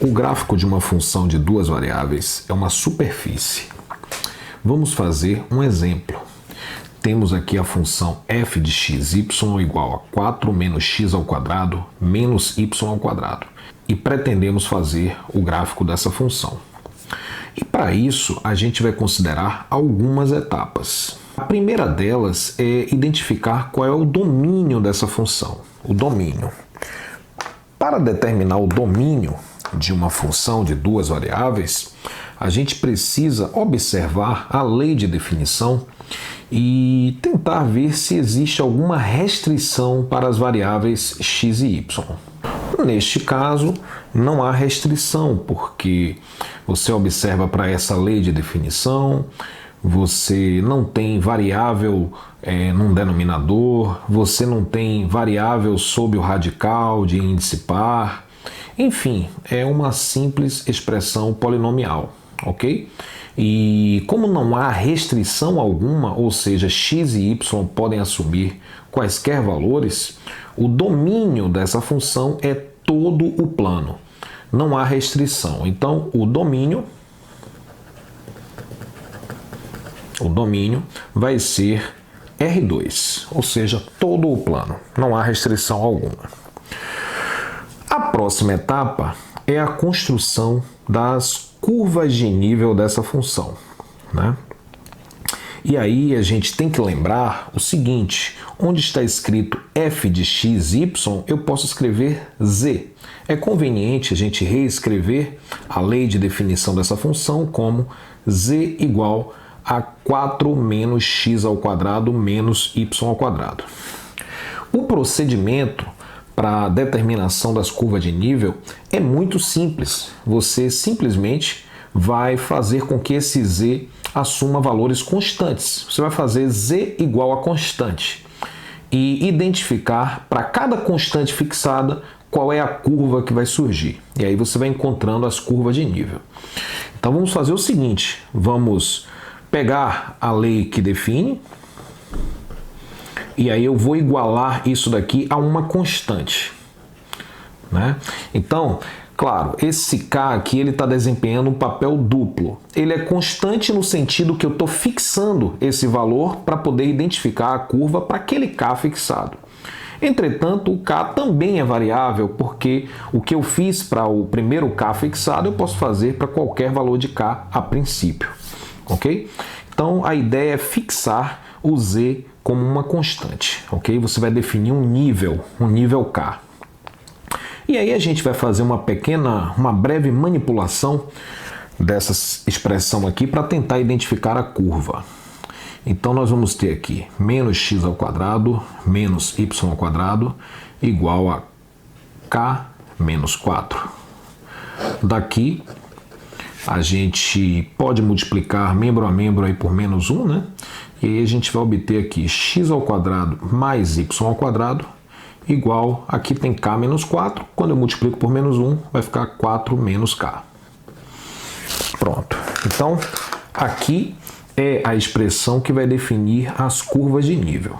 O gráfico de uma função de duas variáveis é uma superfície. Vamos fazer um exemplo. Temos aqui a função f de x, y igual a 4 menos x ao quadrado menos y ao quadrado. E pretendemos fazer o gráfico dessa função. E para isso, a gente vai considerar algumas etapas. A primeira delas é identificar qual é o domínio dessa função. O domínio. Para determinar o domínio de uma função de duas variáveis, a gente precisa observar a lei de definição e tentar ver se existe alguma restrição para as variáveis x e y. Neste caso, não há restrição, porque você observa para essa lei de definição, você não tem variável num denominador, você não tem variável sob o radical de índice par. Enfim, é uma simples expressão polinomial, ok? E como não há restrição alguma, ou seja, x e y podem assumir quaisquer valores, o domínio dessa função é todo o plano. Não há restrição. Então, o domínio vai ser R2, ou seja, todo o plano. Não há restrição alguma. A próxima etapa é a construção das curvas de nível dessa função, né? E aí a gente tem que lembrar o seguinte, onde está escrito f de x, y, eu posso escrever z. É conveniente a gente reescrever a lei de definição dessa função como z igual a 4 menos x ao quadrado menos y ao quadrado. O procedimento para a determinação das curvas de nível é muito simples. Você simplesmente vai fazer com que esse z assuma valores constantes. Você vai fazer z igual a constante e identificar para cada constante fixada qual é a curva que vai surgir. E aí você vai encontrando as curvas de nível. Então vamos fazer o seguinte, vamos pegar a lei que define, e aí eu vou igualar isso daqui a uma constante, né? Então, claro, esse K aqui ele está desempenhando um papel duplo. Ele é constante no sentido que eu estou fixando esse valor para poder identificar a curva para aquele K fixado. Entretanto, o K também é variável, porque o que eu fiz para o primeiro K fixado eu posso fazer para qualquer valor de K a princípio, ok? Então, a ideia é fixar o Z como uma constante, ok? Você vai definir um nível K. E aí a gente vai fazer uma breve manipulação dessa expressão aqui para tentar identificar a curva. Então nós vamos ter aqui menos x ao quadrado menos y ao quadrado igual a k menos 4. Daqui a gente pode multiplicar membro a membro aí por menos 1, né? E aí a gente vai obter aqui x ao quadrado mais y ao quadrado igual, aqui tem k menos 4, quando eu multiplico por menos 1 vai ficar 4 menos k. Pronto. Então aqui é a expressão que vai definir as curvas de nível.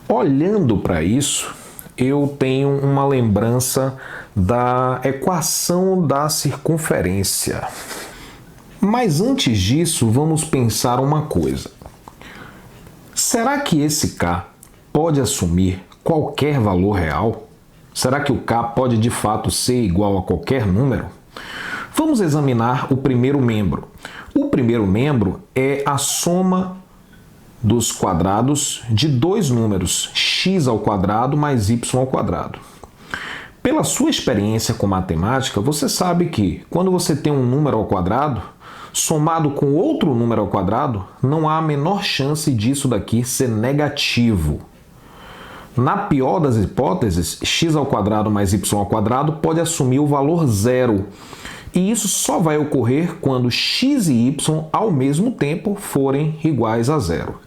Olhando para isso, eu tenho uma lembrança da equação da circunferência. Mas antes disso, vamos pensar uma coisa. Será que esse K pode assumir qualquer valor real? Será que o K pode de fato ser igual a qualquer número? Vamos examinar o primeiro membro. O primeiro membro é a soma dos quadrados de dois números, x ao quadrado mais y ao quadrado. Pela sua experiência com matemática, você sabe que quando você tem um número ao quadrado, somado com outro número ao quadrado, não há a menor chance disso daqui ser negativo. Na pior das hipóteses, x ao quadrado mais y ao quadrado pode assumir o valor zero. E isso só vai ocorrer quando x e y ao mesmo tempo forem iguais a zero.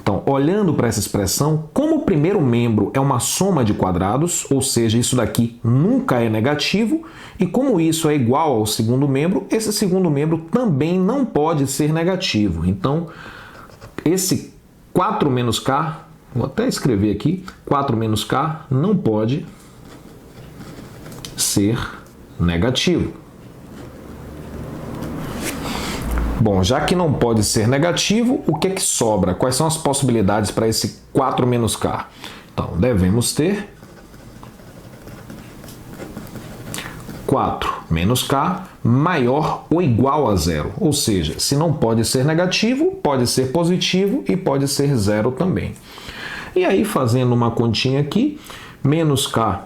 Então, olhando para essa expressão, como o primeiro membro é uma soma de quadrados, ou seja, isso daqui nunca é negativo, e como isso é igual ao segundo membro, esse segundo membro também não pode ser negativo. Então, esse 4 menos k, vou até escrever aqui, 4 menos k não pode ser negativo. Bom, já que não pode ser negativo, o que é que sobra? Quais são as possibilidades para esse 4 menos k? Então, devemos ter 4 menos k maior ou igual a zero. Ou seja, se não pode ser negativo, pode ser positivo e pode ser zero também. E aí, fazendo uma continha aqui, menos k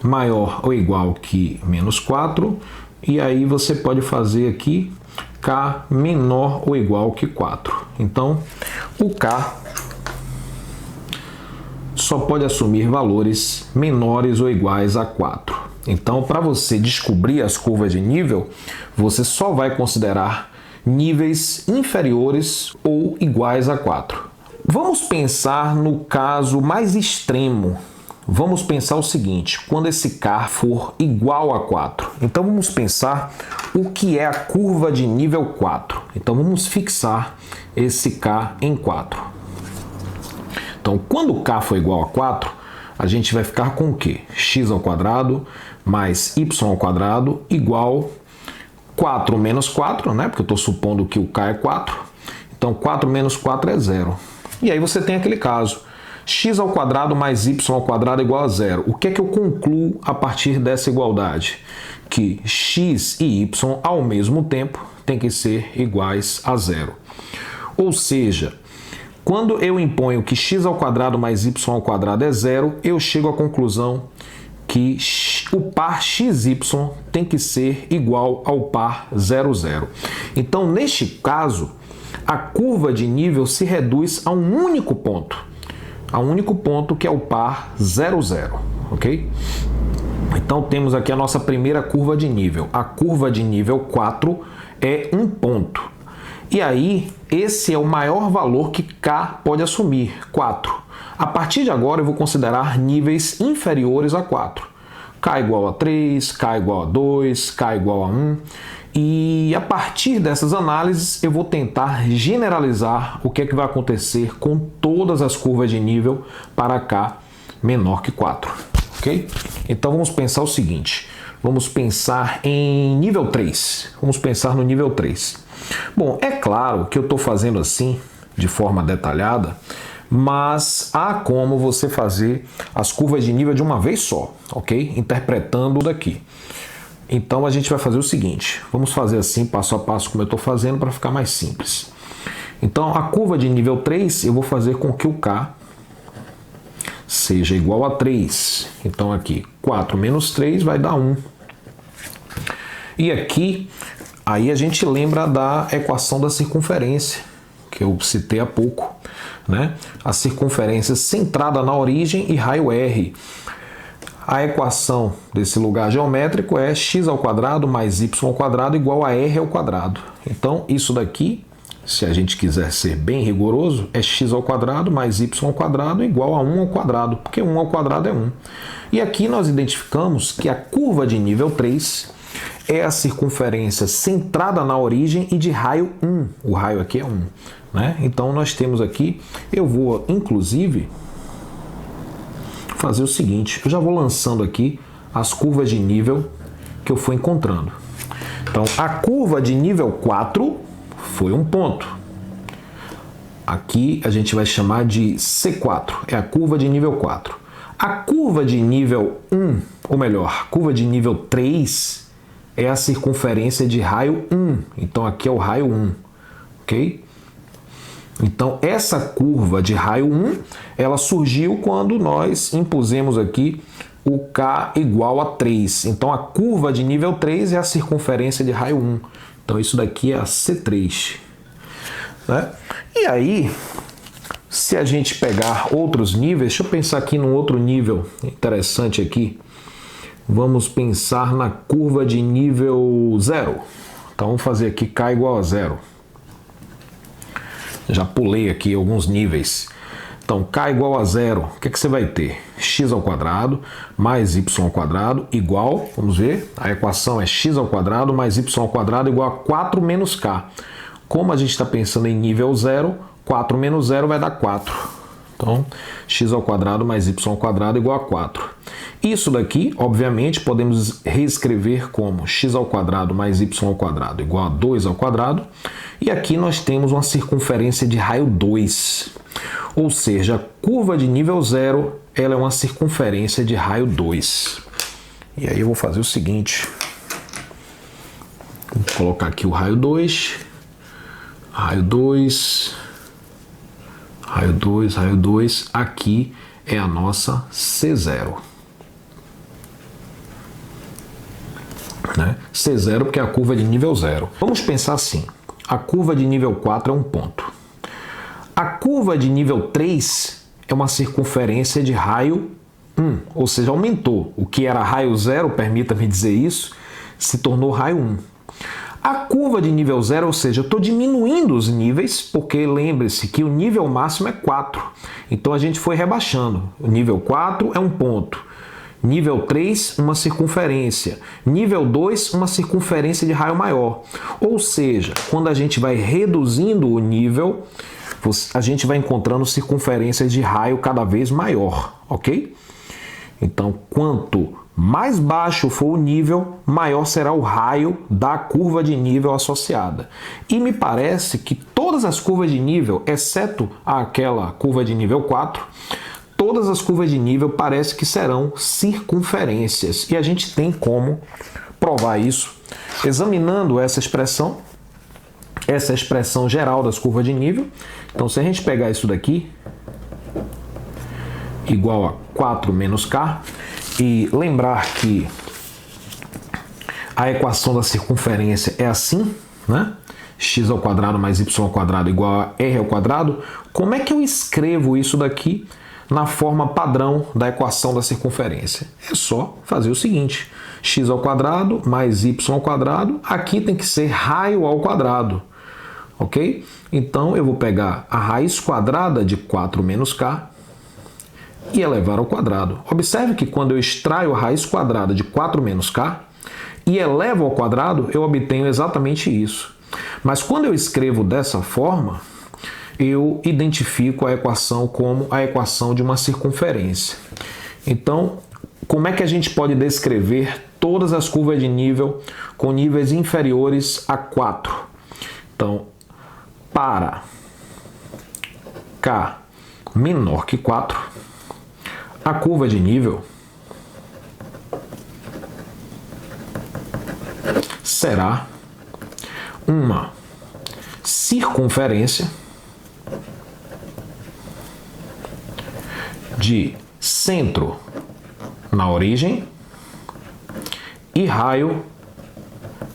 maior ou igual que menos 4, e aí você pode fazer aqui k menor ou igual que 4. Então, o k só pode assumir valores menores ou iguais a 4. Então, para você descobrir as curvas de nível, você só vai considerar níveis inferiores ou iguais a 4. Vamos pensar no caso mais extremo. Vamos pensar o seguinte, quando esse k for igual a 4. Então, vamos pensar o que é a curva de nível 4. Então, vamos fixar esse k em 4. Então, quando k for igual a 4, a gente vai ficar com o quê? X ao quadrado mais y ao quadrado igual 4 menos 4, né? Porque eu estou supondo que o k é 4. Então, 4 menos 4 é 0. E aí você tem aquele caso. X ao quadrado mais y ao quadrado igual a zero. O que é que eu concluo a partir dessa igualdade? Que x e y ao mesmo tempo têm que ser iguais a zero. Ou seja, quando eu imponho que x ao quadrado mais y ao quadrado é zero, eu chego à conclusão que o par xy tem que ser igual ao par 0, 0. Então, neste caso, a curva de nível se reduz a um único ponto. A um único ponto que é o par 0, 0, ok? Então temos aqui a nossa primeira curva de nível. A curva de nível 4 é um ponto. E aí, esse é o maior valor que k pode assumir, 4. A partir de agora eu vou considerar níveis inferiores a 4. K igual a 3, k igual a 2, k igual a 1. E a partir dessas análises eu vou tentar generalizar o que é que vai acontecer com todas as curvas de nível para k menor que 4, ok? Então vamos pensar o seguinte, vamos pensar em nível 3, vamos pensar no nível 3. Bom, é claro que eu estou fazendo assim de forma detalhada, mas há como você fazer as curvas de nível de uma vez só, ok? Interpretando daqui. Então a gente vai fazer o seguinte, vamos fazer assim passo a passo como eu estou fazendo para ficar mais simples. Então a curva de nível 3 eu vou fazer com que o k seja igual a 3. Então aqui 4 menos 3 vai dar 1. E aqui, aí a gente lembra da equação da circunferência, que eu citei há pouco, né? A circunferência centrada na origem e raio R. A equação desse lugar geométrico é x ao quadrado mais y ao quadrado igual a r ao quadrado. Então, isso daqui, se a gente quiser ser bem rigoroso, é x ao quadrado mais y ao quadrado igual a 1 ao quadrado, porque 1 ao quadrado é 1. E aqui nós identificamos que a curva de nível 3 é a circunferência centrada na origem e de raio 1. O raio aqui é 1. Né? Então, nós temos aqui, eu vou, inclusive, fazer o seguinte, eu já vou lançando aqui as curvas de nível que eu fui encontrando. Então, a curva de nível 4 foi um ponto. Aqui a gente vai chamar de C4, é a curva de nível 4. A curva de nível 1, ou melhor, curva de nível 3 é a circunferência de raio 1. Então, aqui é o raio 1, ok? Então, essa curva de raio 1, ela surgiu quando nós impusemos aqui o k igual a 3. Então, a curva de nível 3 é a circunferência de raio 1. Então, isso daqui é a C3. Né? E aí, se a gente pegar outros níveis, deixa eu pensar aqui num outro nível interessante aqui. Vamos pensar na curva de nível 0. Então, vamos fazer aqui k igual a 0. Já pulei aqui alguns níveis. Então, k igual a 0, o que é que você vai ter? X ao quadrado mais y ao quadrado igual, vamos ver, a equação é x ao quadrado mais y ao quadrado igual a 4 menos k. Como a gente está pensando em nível 0, 4 menos 0 vai dar 4. Então, x ao quadrado mais y ao quadrado igual a 4. Isso daqui, obviamente, podemos reescrever como x ao quadrado mais y ao quadrado igual a 2 ao quadrado. E aqui nós temos uma circunferência de raio 2. Ou seja, a curva de nível 0 ela é uma circunferência de raio 2. E aí eu vou fazer o seguinte. Vou colocar aqui o raio 2. Raio 2. Raio 2, raio 2. Aqui é a nossa C0. Né? C0 porque é a curva de nível 0. Vamos pensar assim. A curva de nível 4 é um ponto. A curva de nível 3 é uma circunferência de raio 1, ou seja, aumentou. O que era raio 0, permita-me dizer isso, se tornou raio 1. A curva de nível 0, ou seja, eu estou diminuindo os níveis, porque lembre-se que o nível máximo é 4. Então a gente foi rebaixando. O nível 4 é um ponto. Nível 3, uma circunferência. Nível 2, uma circunferência de raio maior. Ou seja, quando a gente vai reduzindo o nível, a gente vai encontrando circunferências de raio cada vez maior, ok? Então, quanto mais baixo for o nível, maior será o raio da curva de nível associada. E me parece que todas as curvas de nível, exceto aquela curva de nível 4, todas as curvas de nível parece que serão circunferências. E a gente tem como provar isso examinando essa expressão geral das curvas de nível. Então, se a gente pegar isso daqui, igual a 4 menos k, e lembrar que a equação da circunferência é assim, né? X ao quadrado mais y ao quadrado igual a r ao quadrado. Como é que eu escrevo isso daqui na forma padrão da equação da circunferência? É só fazer o seguinte: x ao quadrado mais y ao quadrado, aqui tem que ser raio ao quadrado, ok? Então eu vou pegar a raiz quadrada de 4 menos k e elevar ao quadrado. Observe que quando eu extraio a raiz quadrada de 4 menos k e elevo ao quadrado, eu obtenho exatamente isso. Mas quando eu escrevo dessa forma, eu identifico a equação como a equação de uma circunferência. Então, como é que a gente pode descrever todas as curvas de nível com níveis inferiores a 4? Então, para k menor que 4, a curva de nível será uma circunferência de centro na origem e raio.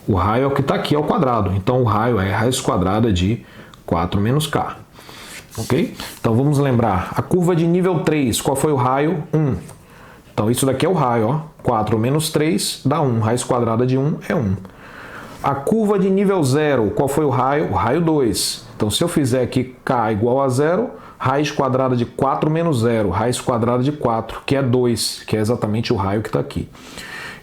O raio é o que está aqui ao quadrado. Então, o raio é a raiz quadrada de 4 menos k. Ok? Então, vamos lembrar. A curva de nível 3, qual foi o raio? 1. Então, isso daqui é o raio. Ó. 4 menos 3 dá 1. Raiz quadrada de 1 é 1. A curva de nível 0, qual foi o raio? O raio 2. Então, se eu fizer aqui k igual a 0, raiz quadrada de 4 menos 0, raiz quadrada de 4, que é 2, que é exatamente o raio que está aqui.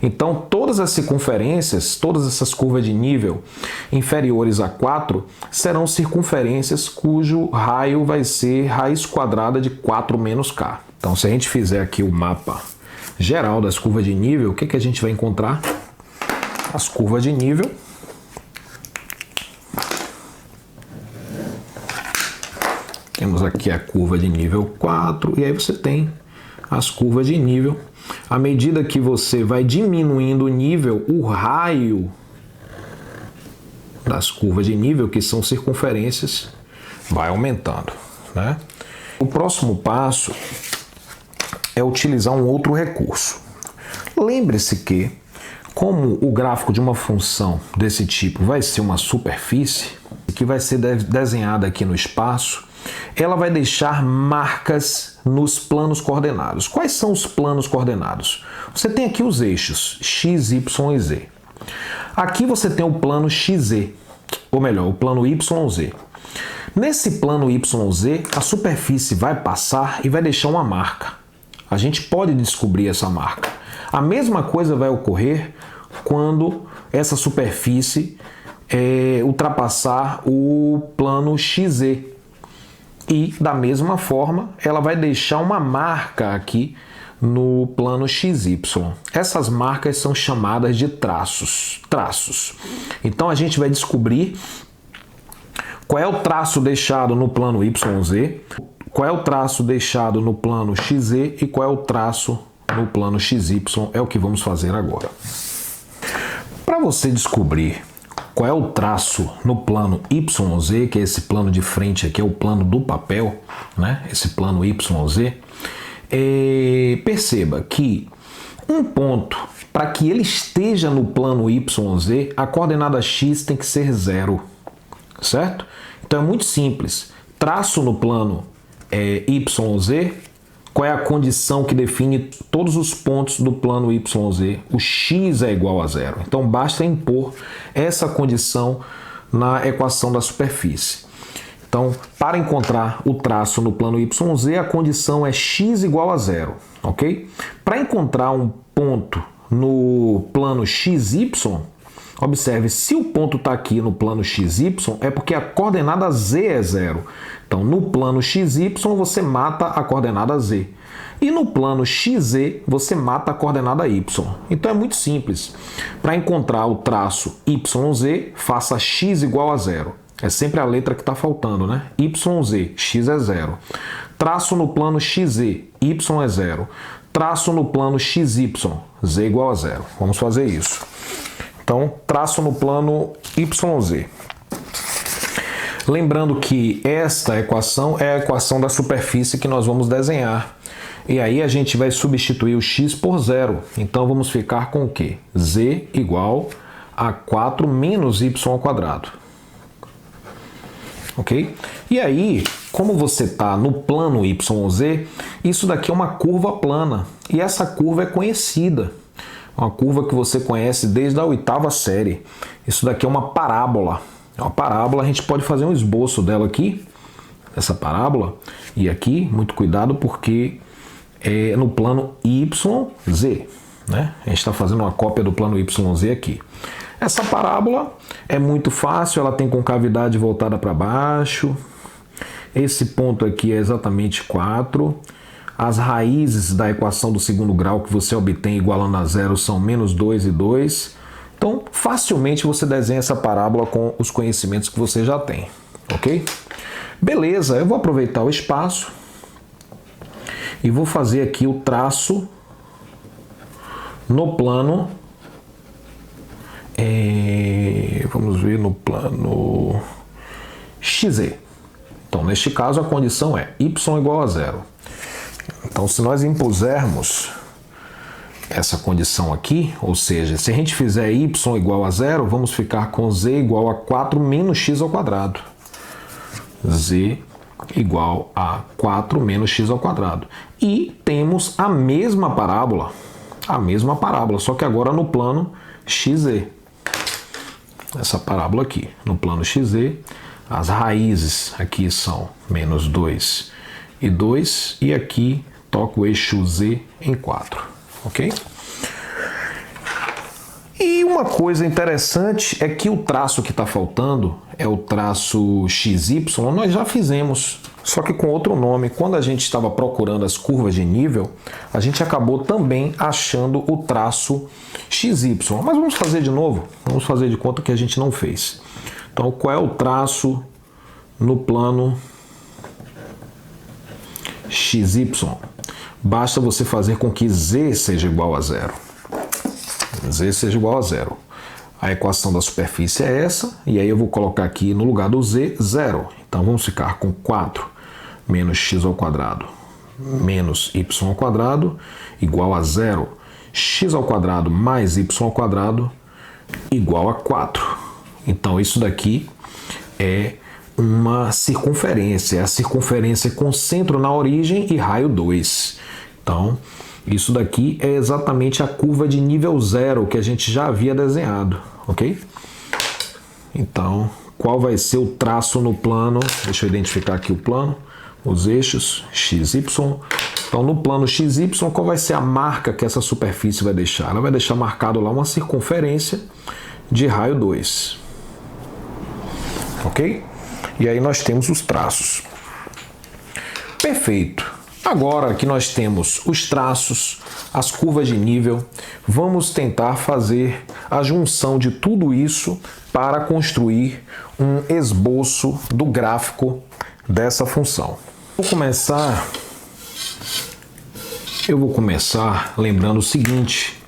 Então, todas as circunferências, todas essas curvas de nível inferiores a 4, serão circunferências cujo raio vai ser raiz quadrada de 4 menos k. Então, se a gente fizer aqui o mapa geral das curvas de nível, o que a gente vai encontrar? As curvas de nível. Temos aqui a curva de nível 4, e aí você tem as curvas de nível. À medida que você vai diminuindo o nível, o raio das curvas de nível, que são circunferências, vai aumentando, né? O próximo passo é utilizar um outro recurso. Lembre-se que, como o gráfico de uma função desse tipo vai ser uma superfície, que vai ser desenhada aqui no espaço, ela vai deixar marcas nos planos coordenados. Quais são os planos coordenados? Você tem aqui os eixos x, y e z. Aqui você tem o plano xz, ou melhor, o plano yz. Nesse plano yz, a superfície vai passar e vai deixar uma marca. A gente pode descobrir essa marca. A mesma coisa vai ocorrer quando essa superfície ultrapassar o plano xz. E, da mesma forma, ela vai deixar uma marca aqui no plano XY. Essas marcas são chamadas de traços. Então, a gente vai descobrir qual é o traço deixado no plano YZ, qual é o traço deixado no plano XZ e qual é o traço no plano XY. É o que vamos fazer agora. Para você descobrir qual é o traço no plano YZ, que é esse plano de frente aqui, é o plano do papel, né? Esse plano YZ, perceba que um ponto, para que ele esteja no plano YZ, a coordenada X tem que ser 0, certo? Então é muito simples. Traço no plano YZ, qual é a condição que define todos os pontos do plano YZ? O x é igual a 0. Então basta impor essa condição na equação da superfície. Então, para encontrar o traço no plano YZ, a condição é x igual a 0, ok? Para encontrar um ponto no plano XY, observe, se o ponto está aqui no plano XY, é porque a coordenada Z é 0. Então, no plano XY, você mata a coordenada Z. E no plano XZ, você mata a coordenada Y. Então, é muito simples. Para encontrar o traço YZ, faça x igual a 0. É sempre a letra que está faltando, né? YZ, x é 0. Traço no plano XZ, Y é 0. Traço no plano XY, Z igual a 0. Vamos fazer isso. Então, traço no plano YZ. Lembrando que esta equação é a equação da superfície que nós vamos desenhar. E aí a gente vai substituir o x por 0. Então, vamos ficar com o quê? Z igual a 4 menos y ao quadrado. Ok? E aí, como você está no plano YZ, isso daqui é uma curva plana. E essa curva é conhecida. Uma curva que você conhece desde a 8ª série. Isso daqui é uma parábola. É uma parábola, a gente pode fazer um esboço dela aqui, essa parábola. E aqui, muito cuidado, porque é no plano YZ, né? A gente está fazendo uma cópia do plano YZ aqui. Essa parábola é muito fácil, ela tem concavidade voltada para baixo. Esse ponto aqui é exatamente 4. As raízes da equação do segundo grau que você obtém igualando a 0 são menos 2 e 2. Então, facilmente você desenha essa parábola com os conhecimentos que você já tem, ok? Beleza, eu vou aproveitar o espaço e vou fazer aqui o traço no plano, vamos ver, no plano XZ. Então, neste caso, a condição é y igual a 0. Então, se nós impusermos essa condição aqui, ou seja, se a gente fizer y igual a 0, vamos ficar com z igual a 4 menos x ao quadrado. Z igual a 4 menos x ao quadrado. E temos a mesma parábola, só que agora no plano XZ. Essa parábola aqui, no plano XZ, as raízes aqui são menos 2 e 2, e aqui toca o eixo Z em 4. Ok? E uma coisa interessante é que o traço que está faltando é o traço XY, nós já fizemos, só que com outro nome. Quando a gente estava procurando as curvas de nível, a gente acabou também achando o traço XY. Mas vamos fazer de novo, vamos fazer de conta que a gente não fez. Então, qual é o traço no plano XY? Basta você fazer com que Z seja igual a 0. Z seja igual a 0. A equação da superfície é essa, e aí eu vou colocar aqui no lugar do Z, 0. Então vamos ficar com 4 menos x ao quadrado menos y ao quadrado igual a 0. X ao quadrado mais y ao quadrado igual a 4. Então isso daqui é uma circunferência. É a circunferência com centro na origem e raio 2. Então, isso daqui é exatamente a curva de nível 0 que a gente já havia desenhado, ok? Então, qual vai ser o traço no plano? Deixa eu identificar aqui o plano, os eixos x, y. Então, no plano XY, qual vai ser a marca que essa superfície vai deixar? Ela vai deixar marcado lá uma circunferência de raio 2, ok? E aí nós temos os traços. Perfeito. Agora que nós temos os traços, as curvas de nível, vamos tentar fazer a junção de tudo isso para construir um esboço do gráfico dessa função. Eu vou começar lembrando o seguinte,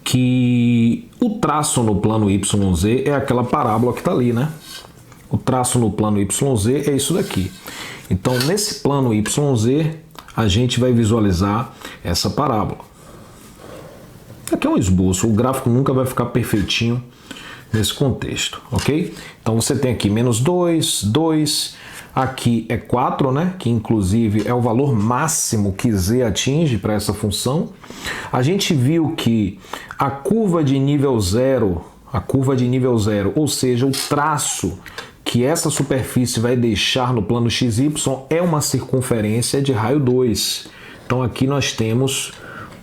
que o traço no plano YZ é aquela parábola que está ali, né? O traço no plano YZ é isso daqui. Então, nesse plano YZ, a gente vai visualizar essa parábola. Aqui é um esboço, o gráfico nunca vai ficar perfeitinho nesse contexto, ok? Então, você tem aqui menos 2, 2, aqui é 4, né? Que inclusive é o valor máximo que Z atinge para essa função. A gente viu que a curva de nível 0, ou seja, o traço que essa superfície vai deixar no plano XY é uma circunferência de raio 2. Então aqui nós temos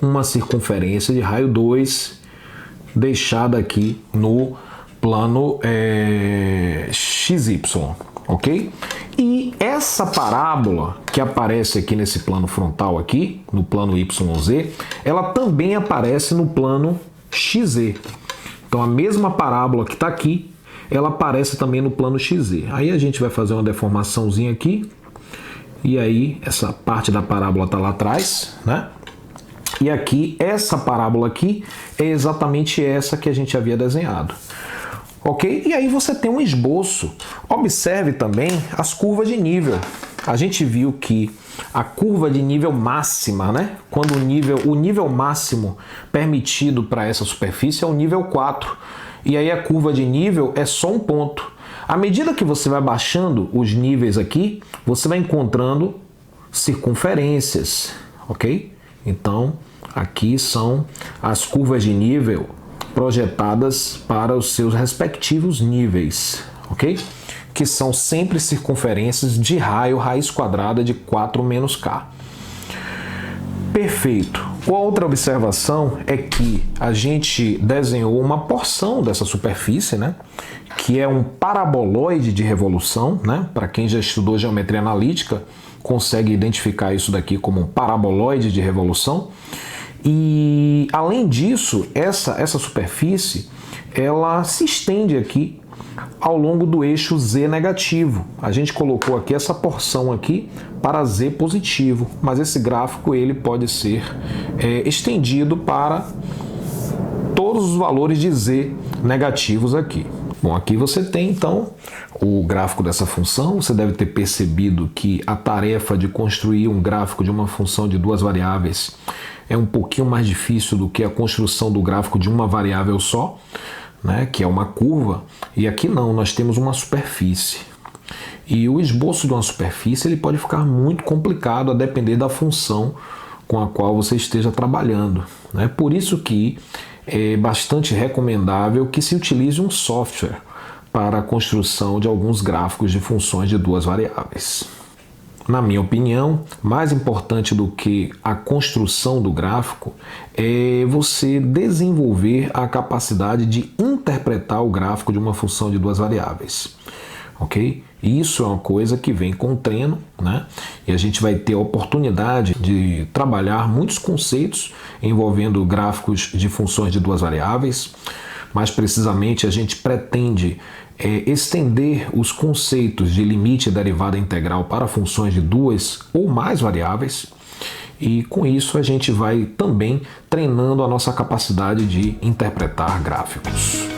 uma circunferência de raio 2 deixada aqui no plano XY, ok? E essa parábola que aparece aqui nesse plano frontal aqui, no plano YZ, ela também aparece no plano XZ. Então a mesma parábola que está aqui, ela aparece também no plano XZ. Aí a gente vai fazer uma deformaçãozinha aqui, e aí essa parte da parábola está lá atrás, né? E aqui, essa parábola aqui é exatamente essa que a gente havia desenhado. Ok? E aí você tem um esboço. Observe também as curvas de nível. A gente viu que a curva de nível máxima, né? Quando o nível máximo permitido para essa superfície é o nível 4. E aí a curva de nível é só um ponto. À medida que você vai baixando os níveis aqui, você vai encontrando circunferências, ok? Então, aqui são as curvas de nível projetadas para os seus respectivos níveis, ok? Que são sempre circunferências de raio raiz quadrada de 4 menos k. Perfeito. Outra observação é que a gente desenhou uma porção dessa superfície, né? Que é um paraboloide de revolução, né? Para quem já estudou geometria analítica, consegue identificar isso daqui como um paraboloide de revolução. E além disso, essa superfície, ela se estende aqui ao longo do eixo Z negativo. A gente colocou aqui essa porção aqui para Z positivo, mas esse gráfico ele pode ser estendido para todos os valores de Z negativos aqui. Bom, aqui você tem então o gráfico dessa função. Você deve ter percebido que a tarefa de construir um gráfico de uma função de duas variáveis é um pouquinho mais difícil do que a construção do gráfico de uma variável só, né, que é uma curva, e aqui não, nós temos uma superfície. E o esboço de uma superfície ele pode ficar muito complicado a depender da função com a qual você esteja trabalhando, né? Por isso que é bastante recomendável que se utilize um software para a construção de alguns gráficos de funções de duas variáveis. Na minha opinião, mais importante do que a construção do gráfico é você desenvolver a capacidade de interpretar o gráfico de uma função de duas variáveis. Ok? Isso é uma coisa que vem com o treino, né? E a gente vai ter a oportunidade de trabalhar muitos conceitos envolvendo gráficos de funções de duas variáveis. Mais precisamente, a gente pretende estender os conceitos de limite e derivada integral para funções de duas ou mais variáveis. E com isso a gente vai também treinando a nossa capacidade de interpretar gráficos.